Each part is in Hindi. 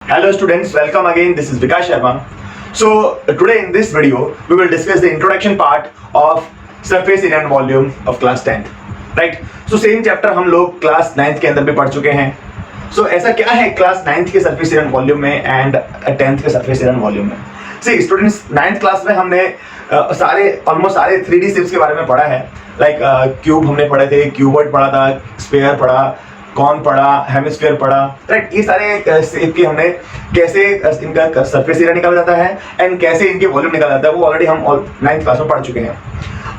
Hello students, welcome again. This is Vikas Sharma. So today in this video, we will discuss the introduction part of surface area and volume of class 10th. Right? So same chapter हम लोग class 9th के अंदर भी पढ़ चुके हैं. So ऐसा क्या है class 9th के surface area and volume में and 10th के surface area and volume में? See students, 9th class में हमने almost सारे 3D shapes के बारे में पढ़ा है. Like क्यूब हमने पढ़े थे, क्यूबॉइड पढ़ा था, स्फीयर पढ़ा, कॉन पढ़ा, हेमिस्फीयर पढ़ा, राइट. ये सारे शेप के हमने कैसे इनका सरफेस एरिया निकाला जाता है एंड कैसे इनके वॉल्यूम निकाला जाता है वो ऑलरेडी हम 9th क्लास में पढ़ चुके हैं.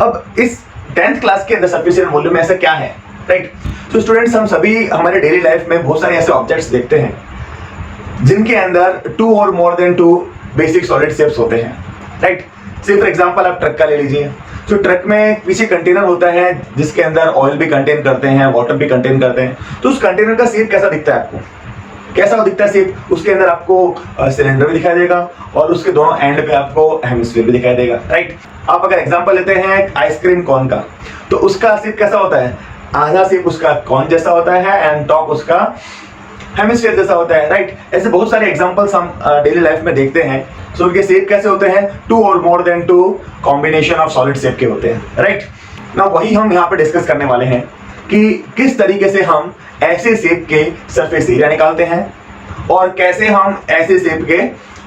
अब इस 10th क्लास के अंदर सरफेस एरिया वॉल्यूम में ऐसा क्या है, राइट. तो स्टूडेंट्स, हम सभी हमारे डेली लाइफ में बहुत सारे ऐसे ऑब्जेक्ट्स देखते हैं जिनके अंदर 2 और more than 2 basic solid shapes होते हैं, राइट. से फॉर एग्जांपल आप ट्रक का ले लीजिए. तो ट्रक में पीछे कंटेनर होता है जिसके अंदर ऑयल भी कंटेन करते हैं, वाटर भी कंटेन करते हैं. तो उस कंटेनर का शेप कैसा दिखता है आपको, कैसा दिखता है शेप? उसके अंदर आपको सिलेंडर भी दिखाई देगा और उसके दोनों एंड पे आपको हेमिस्फीयर भी दिखाई देगा, राइट. आप अगर एग्जांपल लेते हैं आइसक्रीम कॉन का, तो उसका शेप कैसा होता है? आधा शेप उसका कॉन जैसा होता है एंड टॉप उसका हेमिस्फीयर जैसा होता है, राइट. ऐसे बहुत सारे एग्जांपल्स हम डेली लाइफ में देखते हैं. सो उनके शेप कैसे होते हैं? 2 और more than 2 combination of solid shape के होते हैं, राइट. ना वही हम यहाँ पे डिस्कस करने वाले हैं कि किस तरीके से हम ऐसे शेप के सरफेस एरिया निकालते हैं और कैसे हम ऐसे शेप के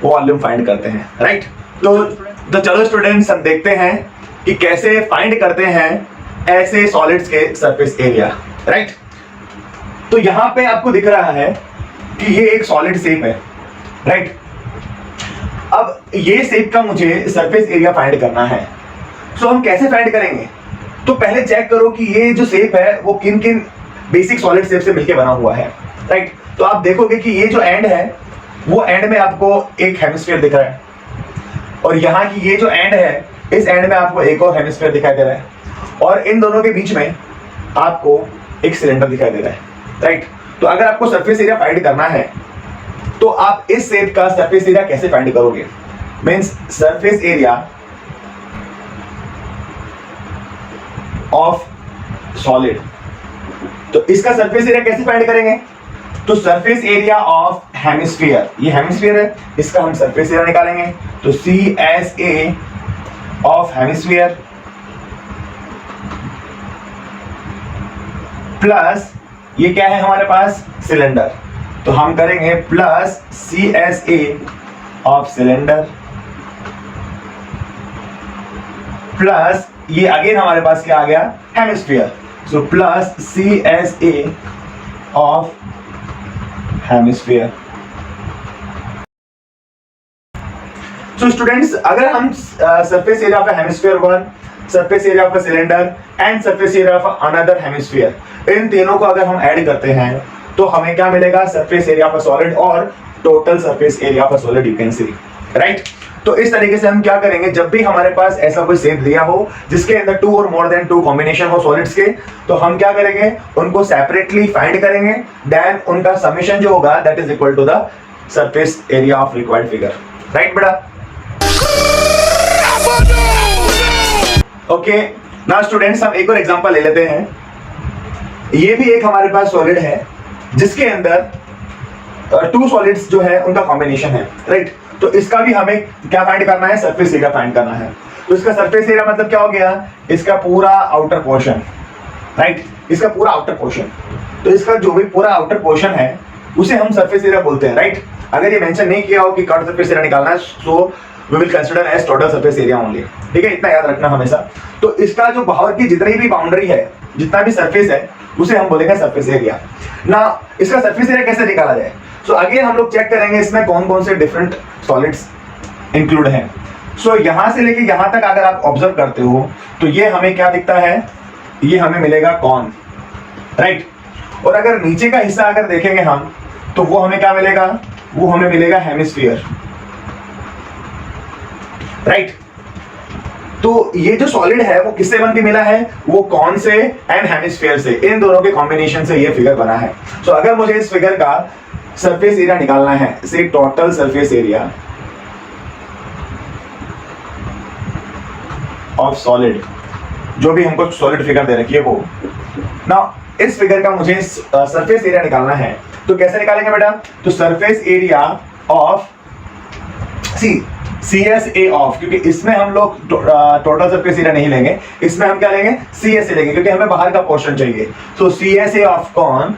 वॉल्यूम फाइंड करते हैं, राइट. तो चलो स्टूडेंट्स, हम देखते हैं कि कैसे फाइंड करते हैं ऐसे सॉलिड्स के सरफेस एरिया, राइट. तो यहाँ पे आपको दिख रहा है कि ये एक सॉलिड शेप है, राइट. अब ये शेप का मुझे सरफेस एरिया फाइंड करना है. सो हम कैसे फाइंड करेंगे? तो पहले चेक करो कि ये जो शेप है वो किन किन बेसिक सॉलिड शेप से मिलकर बना हुआ है, राइट. तो आप देखोगे कि ये जो एंड है वो एंड में आपको एक हेमिस्फीयर दिख रहा है और यहाँ की ये जो एंड है इस एंड में आपको एक और हेमिस्फीयर दिखाई दे रहा है और इन दोनों के बीच में आपको एक सिलेंडर दिखाई दे रहा है, राइट. तो अगर आपको सरफेस एरिया फाइंड करना है तो आप इस शेप का सरफेस एरिया कैसे फाइंड करोगे? Means surface area of solid. तो इसका सरफेस एरिया कैसे फाइंड करेंगे? तो सरफेस एरिया ऑफ हेमिस्फीयर, ये हेमिस्फीयर है, इसका हम सरफेस एरिया निकालेंगे. तो CSA ऑफ हेमिस्फीयर प्लस ये क्या है हमारे पास? सिलेंडर. तो हम करेंगे plus CSA of cylinder plus ये अगेन हमारे पास क्या आ गया? Hemisphere. So plus CSA of hemisphere. So students, अगर हम surface area of hemisphere 1, surface area of cylinder and surface area of another hemisphere, इन तीनों को अगर हम ऐड करते हैं तो हमें क्या मिलेगा? सरफेस एरिया ऑफ सॉलिड और total surface area of solid, you can see, right. तो इस तरीके से हम क्या करेंगे, जब भी हमारे पास ऐसा कोई शेप दिया हो जिसके अंदर 2 और मोर देन 2 कॉम्बिनेशन हो सॉलिड्स के, तो हम क्या करेंगे? उनको सेपरेटली फाइंड करेंगे. देन उनका समेशन जो होगा that is equal to the surface area of required figure, right बेटा. ओके, नाउ स्टूडेंट्स, हम एक और एग्जांपल ले लेते हैं. ये भी एक हमारे पास सॉलिड है जिसके अंदर 2 सॉलिड्स जो है उनका कॉम्बिनेशन है, राइट. तो इसका भी हमें क्या फाइंड करना है? सरफेस एरिया फाइंड करना है. तो इसका सरफेस एरिया मतलब क्या हो गया? इसका पूरा आउटर पोर्शन, राइट. इसका पूरा आउटर पोर्शन. तो इसका जो भी पूरा आउटर पोर्शन है उसे हम सरफेस एरिया बोलते हैं, राइट. अगर ये मेंशन नहीं किया हो कि कट सरफेस एरिया निकालना है, सो we will consider as total surface area only. ठीक है, इतना याद रखना हमेशा. तो इसका जो बाहर की जितनी भी बाउंड्री है, जितना भी सरफेस है, उसे हम बोलेंगे सरफेस एरिया. ना इसका सरफेस एरिया कैसे निकाला जाए? सो अगेन हम लोग चेक करेंगे इसमें कौन कौन से डिफरेंट सॉलिड्स इंक्लूड हैं. सो यहां से लेके यहां तक अगर आप ऑब्जर्व करते हो तो ये हमें क्या दिखता है? ये हमें मिलेगा कॉन, राइट. और अगर नीचे का हिस्सा अगर देखेंगे हम तो वो हमें क्या मिलेगा? वो हमें मिलेगा हेमिस्फीयर, राइट. तो ये जो सॉलिड है वो किससे बन के मिला है? वो कॉन से एंड हेमिस्फीयर से, इन दोनों के कॉम्बिनेशन से ये फिगर बना है. सो अगर मुझे इस फिगर का सरफेस एरिया निकालना है, से total surface area of solid, जो भी हमको सॉलिड फिगर दे रखी है वो, ना इस फिगर का मुझे सरफेस एरिया निकालना है तो कैसे निकालेंगे बेटा? तो surface area of CSA of, क्योंकि इसमें हम लोग टोटल सरफेस एरिया नहीं लेंगे, इसमें हम क्या लेंगे? CSA लेंगे, क्योंकि हमें बाहर का पोर्शन चाहिए। सो CSA ऑफ कॉन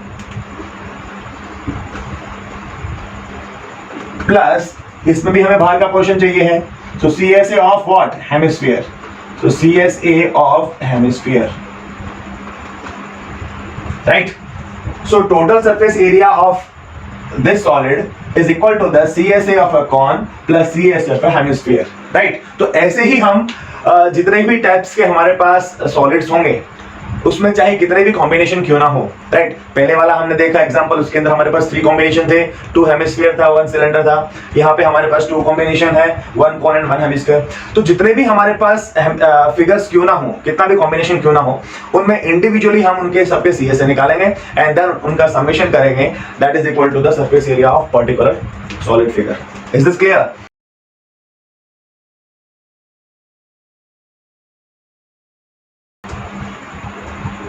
प्लस इसमें भी हमें बाहर का पोर्शन चाहिए है, सो CSA of what? Hemisphere. So CSA of hemisphere, right? So total surface area of this solid is equal to the CSA of a cone plus CSA of a hemisphere, right? तो ऐसे ही हम जितने भी टाइप्स के हमारे पास सॉलिड्स होंगे उसमें चाहे कितने भी कॉम्बिनेशन क्यों ना हो, राइट? पहले वाला हमने देखा एग्जांपल, उसके अंदर हमारे पास 3 कॉम्बिनेशन थे, 2 हेमिस्फीयर था, 1 सिलेंडर था। यहाँ पे हमारे पास 2 कॉम्बिनेशन है, 1 कोन एंड 1 हेमिस्फीयर। तो जितने भी हमारे पास फिगर्स क्यों ना हो, कितना भी कॉम्बिनेशन क्यों ना हो, उनमें इंडिविजुअली हम उनके सबके CSA निकालेंगे एंड देन उनका समेशन करेंगे, that is equal to the surface area of particular solid figure. Is this clear?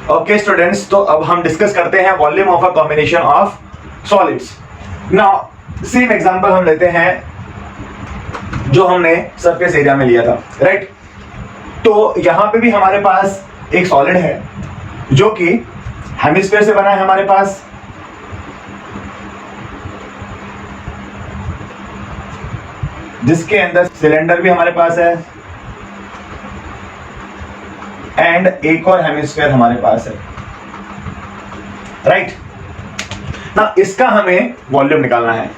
Okay students, तो अब हम डिस्कस करते हैं volume of a combination of solids. Now same example हम लेते हैं जो हमने सरफेस एरिया में लिया था, राइट? तो यहां पे भी हमारे पास एक सॉलिड है जो कि हेमिस्फीयर से बना है हमारे पास, जिसके अंदर सिलेंडर भी हमारे पास है एंड एक और हेमिस्फीयर हमारे पास है, राइट? ना इसका हमें वॉल्यूम निकालना है।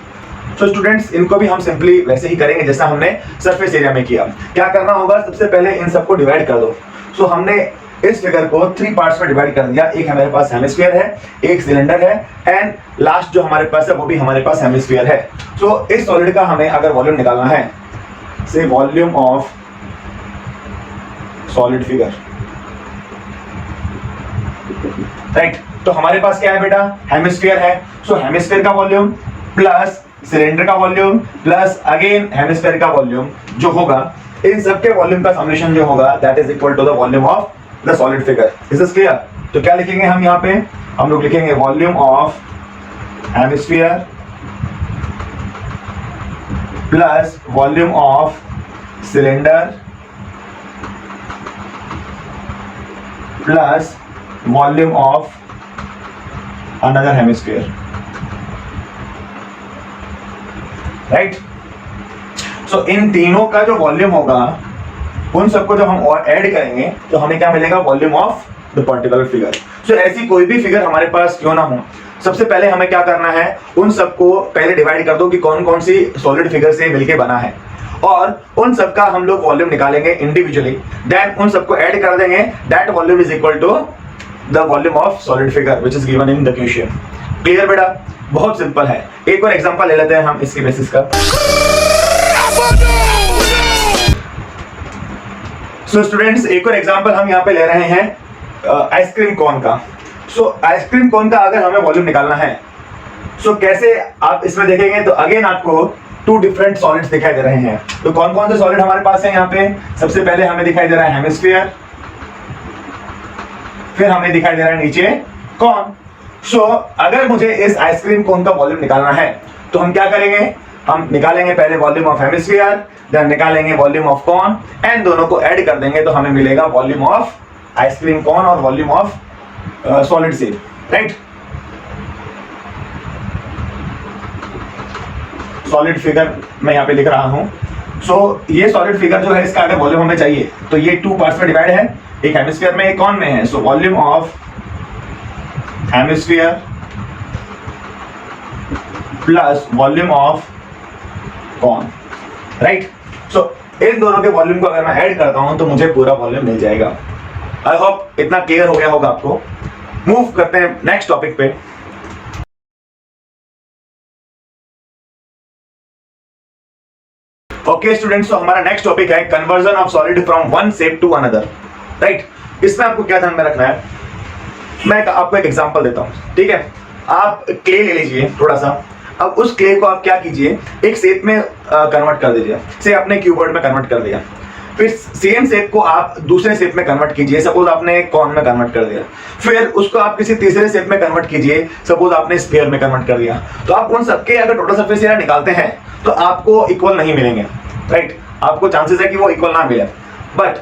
तो स्टूडेंट्स, इनको भी हम सिंपली वैसे ही करेंगे जैसा हमने सरफेस एरिया में किया। क्या करना होगा? सबसे पहले इन सबको डिवाइड कर दो। सो हमने इस फिगर को 3 पार्ट्स में डिवाइड कर दिया। एक हमारे पास हेमिस्फीयर है, एक सिलेंडर है एंड लास्ट जो हमारे पास है वो भी हमारे पास हेमिस्फीयर है। सो इस सॉलिड का हमें अगर वॉल्यूम निकालना है, से volume of solid figure, right? तो हमारे पास क्या है बेटा? हेमिस्फीयर है। सो हेमिस्फीयर का वॉल्यूम प्लस सिलेंडर का वॉल्यूम प्लस अगेन हेमिस्फीयर का वॉल्यूम जो होगा, इन सब के वॉल्यूम का समेशन जो होगा that is equal to the volume of the solid figure. Is this clear? तो क्या लिखेंगे हम यहाँ पे? हम लोग लिखेंगे volume of hemisphere plus volume of cylinder plus volume of another hemisphere, right? So इन तीनों का जो वॉल्यूम होगा उन सबको जब हम और ऐड करेंगे तो हमें क्या मिलेगा? Volume of the particular figure. So ऐसी कोई भी फिगर हमारे पास क्यों ना हो, सबसे पहले हमें क्या करना है? उन सबको पहले डिवाइड कर दो कि कौन कौन सी सॉलिड फिगर से मिलके बना है, और उन सबका हम लोग वॉल्यूम निकालेंगे इंडिविजुअली, देन उन सबको ऐड कर देंगे। That volume is equal to the volume of solid figure which is given in the question. Clear बेटा? बहुत सिंपल है। एक और एग्जांपल ले लेते हैं हम इसके बेसिस का। सो स्टूडेंट्स, एक और एग्जांपल हम यहाँ पे ले रहे हैं आइसक्रीम कोन का। सो आइसक्रीम कोन का अगर हमें वॉल्यूम निकालना है, सो कैसे आप इसमें देखेंगे तो अगेन आपको 2 डिफरेंट सॉलिड्स दिखाई दे रहे हैं। तो कौन कौन से सॉलिड हमारे पास है यहाँ पे? सबसे पहले हमें दिखाई दे रहा है हेमिस्फीयर, फिर हमें दिखाई दे रहा है नीचे कौन। सो अगर मुझे इस आइसक्रीम कोन का वॉल्यूम निकालना है तो हम क्या करेंगे? हम निकालेंगे पहले वॉल्यूम ऑफ हेमिस्फीयर, देन निकालेंगे वॉल्यूम ऑफ कॉन एंड दोनों को ऐड कर देंगे तो हमें मिलेगा वॉल्यूम ऑफ आइसक्रीम कॉन और volume of solid cell, right? Solid figure मैं यहाँ पे लिख रहा हूं। सो ये सॉलिड फिगर जो है इसका अगर वॉल्यूम हमें चाहिए तो ये 2 पार्ट्स में डिवाइड है, एक हेमिस्फीयर में एक कॉन में है। So volume of hemisphere plus volume of cone, right? So इन दोनों के वॉल्यूम को अगर मैं ऐड करता हूं तो मुझे पूरा वॉल्यूम मिल जाएगा। आई होप इतना क्लियर हो गया होगा आपको। मूव करते हैं नेक्स्ट टॉपिक पे। ओके स्टूडेंट्स, तो हमारा नेक्स्ट टॉपिक है conversion of solid from one shape to another, right? इसमें आपको क्या ध्यान में रखना है? मैं आपको एक एग्जांपल देता हूं, ठीक है? आप क्ले ले लीजिए थोड़ा सा। अब उस क्ले को आप क्या कीजिए, एक शेप में कन्वर्ट कर दीजिए। से आपने क्यूबॉइड में कन्वर्ट कर दिया। फिर सेम शेप को आप दूसरे शेप में कन्वर्ट कीजिए, सपोज आपने कॉन में कन्वर्ट कर दिया, फिर उसको आप किसी तीसरे शेप में कन्वर्ट कीजिए, सपोज आपने स्फीयर में कन्वर्ट कर दिया। तो आप उन सबके अगर टोटल सरफेस एरिया निकालते हैं तो आपको इक्वल नहीं मिलेंगे, राइट। आपको चांसेस है कि वो इक्वल ना मिले। बट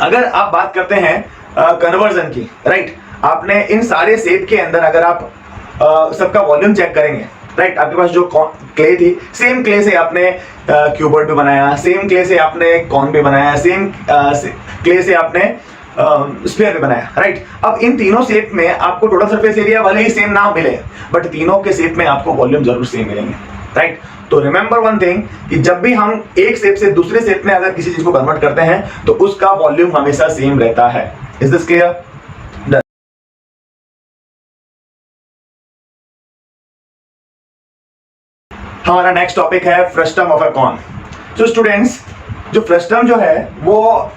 अगर आप बात करते हैं कन्वर्जन की, राइट, आपने इन सारे शेप के अंदर अगर आप सबका वॉल्यूम चेक करेंगे, राइट, आपके पास जो क्ले थी, सेम क्ले से आपने क्यूबर्ड भी बनाया, सेम क्ले से आपने कॉन भी बनाया, सेम क्ले से आपने स्फीयर भी बनाया, राइट। अब इन तीनों शेप में आपको टोटल सरफेस एरिया भले ही सेम ना मिले, बट तीनों के शेप में आपको वॉल्यूम जरूर सेम मिलेंगे, राइट। तो रिमेंबर वन थिंग कि जब भी हम एक शेप से दूसरे शेप में अगर किसी चीज को कन्वर्ट करते हैं तो उसका वॉल्यूम हमेशा सेम रहता है। Is this clear? हमारा नेक्स्ट टॉपिक है फ्रस्टम ऑफ अ कॉन। तो स्टूडेंट्स, जो फ्रस्टम जो है वो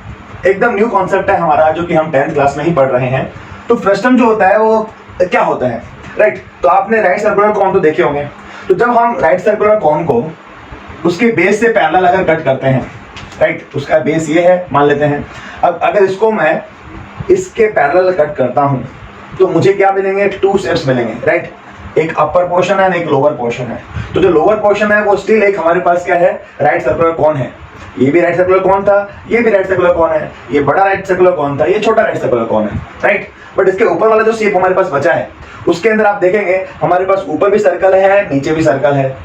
एकदम न्यू कॉन्सेप्ट है हमारा, जो कि हम 10th क्लास में ही पढ़ रहे हैं। तो फ्रस्टम जो होता है वो क्या होता है, राइट। तो आपने राइट सर्कुलर कॉन तो देखे होंगे। तो जब हम राइट सर्कुलर कॉन को उसके बेस से पैरेलल अगर कट करते हैं, राइट, उसका बेस ये है मान लेते हैं। अब अगर इसको मैं इसके पैरेलल कट करता हूं तो मुझे क्या मिलेंगे? 2 शेप्स मिलेंगे, राइट। एक अपर पोर्शन है, एक लोअर पोर्शन है। तो जो लोअर पोर्शन है वो स्टिल एक हमारे पास क्या है? राइट सर्कुलर कॉन है। ये भी राइट सर्कुलर कॉन था, ये भी राइट सर्कुलर कॉन है, ये बड़ा राइट सर्कुलर कॉन था, ये छोटा राइट सर्कुलर कॉन है, राइट। बट इसके ऊपर वाला जो शेप हमारे पास बचा है उसके अंदर आप देखेंगे हमारे पास ऊपर भी सर्कल है, नीचे भी सर्कल है।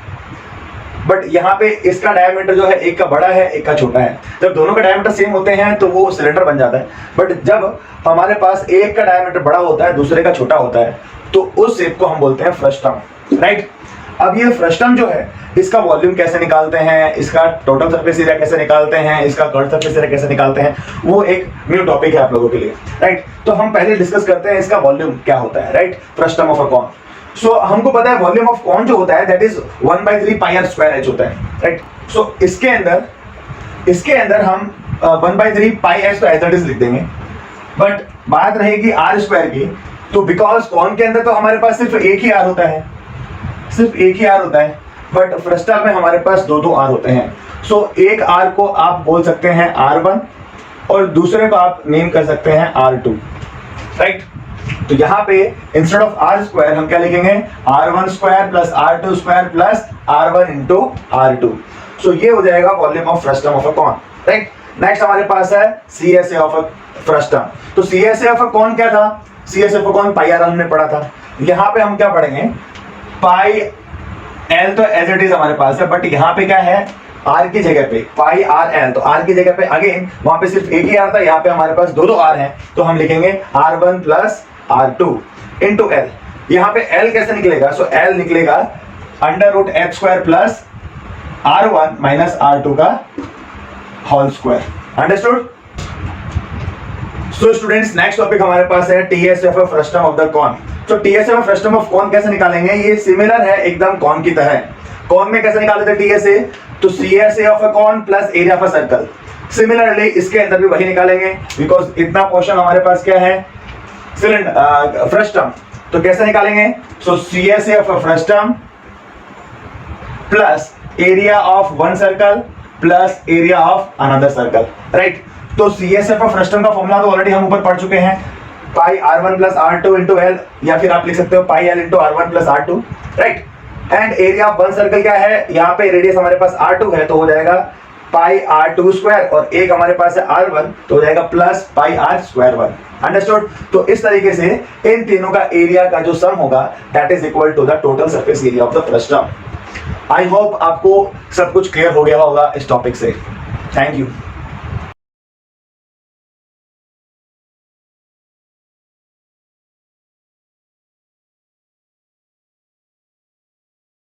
बट यहाँ पे इसका डायमीटर जो है एक का बड़ा है, एक का छोटा है। जब दोनों का डायमीटर सेम होते हैं तो वो सिलेंडर बन जाता है। बट जब हमारे पास एक का डायमीटर बड़ा होता है, दूसरे का छोटा होता है, तो उस शेप को हम बोलते हैं फ्रस्टम, राइट। अब ये फ्रस्टम जो है इसका वॉल्यूम कैसे निकालते हैं, इसका टोटल सरफेस एरिया कैसे निकालते हैं, इसका कर्व सरफेस एरिया कैसे निकालते हैं, वो एक न्यू टॉपिक है आप लोगों के लिए, राइट। तो हम पहले डिस्कस करते हैं इसका वॉल्यूम क्या होता है, right, frustum of a cone. So हमको पता है वॉल्यूम ऑफ कॉन जो होता है that is 1/3 pi r square h होता है, राइट। सो इसके अंदर हम 1/3 पाई एच तो एज इट इज लिख देंगे। बट बात रहेगी आर स्क्वायर की, तो बिकॉज कॉन के अंदर तो हमारे पास सिर्फ एक ही आर होता है, सिर्फ एक ही आर होता है। बट फ्रस्टम में हमारे पास 2 आर होते हैं। सो एक आर को आप बोल सकते हैं R1 और दूसरे को आप नेम कर सकते हैं R2, राइट। तो यहाँ पे इंस्टेड ऑफ आर स्क्वायर हम क्या लिखेंगे? R1 square plus R2 square plus R1 into R2। So ये हो जाएगा volume of frustum of a cone, right. Next हमारे पास है CSA ऑफ अ फ्रस्टम। तो CSA ऑफ अ कॉन क्या था? CSA of a cone pi R हमने पढ़ा था। यहाँ पे हम क्या पढ़ेंगे? पाई एल तो एज इट इज हमारे पास है, बट यहाँ पे क्या है? आर की जगह पे पाई आर एल। तो आर की जगह पे अगेन वहां पे सिर्फ एक ही आर था, यहाँ पे हमारे पास 2 आर हैं, तो हम लिखेंगे R1 plus R2 into L. यहाँ पे एल कैसे निकलेगा? सो एल निकलेगा √h square plus R1 minus R2 का whole square. Understood? So students, next topic हमारे पास है TSF of frustum of the cone. तो TSF of frustum of cone कैसे निकालेंगे? ये सिमिलर है एकदम कॉन की तरह। कॉन में कैसे निकालते थे TSA? तो CSA of a cone plus area of a circle. Similarly इसके अंदर भी वही निकालेंगे, बिकॉज इतना पोर्शन हमारे पास क्या है? Cylinder, frustum. तो कैसे निकालेंगे? सो CSA of a frustum plus area of one circle plus area of another circle, right. तो CSF ऑफ फ्रस्टम का फॉर्मूला तो ऑलरेडी हम ऊपर पढ़ चुके हैं, पाई R1 plus R2 into L, या फिर आप लिख सकते हो pi L into R1 plus R2, right. And area of one circle क्या है? यहाँ पे रेडियस हमारे पास R2 है, तो हो जाएगा पाई R2 स्क्वायर, और एक हमारे पास है R1, तो हो जाएगा plus pi R square 1। Understood? तो इस तरीके से इन तीनों का एरिया का जो सम होगा that is equal to the total surface area of the frustum. I hope आपको सब कुछ क्लियर हो गया होगा इस टॉपिक से। Thank you.